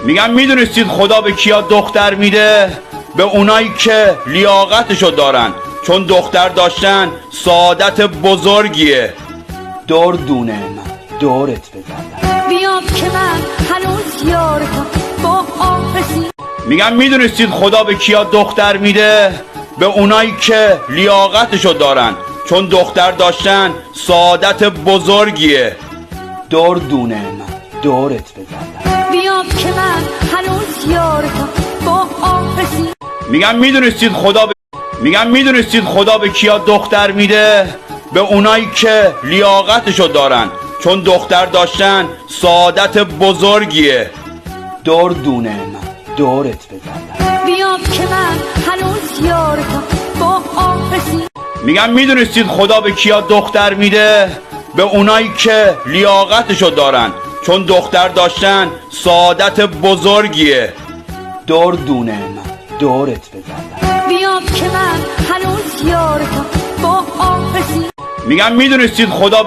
میگم میدونستید خدا به کیا دختر میده؟ به اونایی که لیاقتشو دارن، چون دختر داشتن سعادت بزرگیه. دور دونه من دورت بگردم، بیام که من هنوز یارتم با آفسی. میگم میدونستید خدا به کیا دختر میده؟ به اونایی که لیاقتشو دارن، چون دختر داشتن سعادت بزرگیه. دور دونه من دورت بگردم، بیام که من هنوز یارتم با آفسی. میگم میدونستید خدا به کیا دختر میده؟ به اونایی که لیاقتشو دارن، چون دختر داشتن سعادت بزرگیه. دور دونه من دورت بگردم، بیام که من هنوز یارتم با آفسی. میگم میدونستید خدا به کیا دختر میده؟ به اونایی که لیاقتشو دارن، چون دختر داشتن سعادت بزرگیه. دور دونه من دورت بگردم، بیام که من هنوز یارتم با آفسی. میگم میدونستید خدا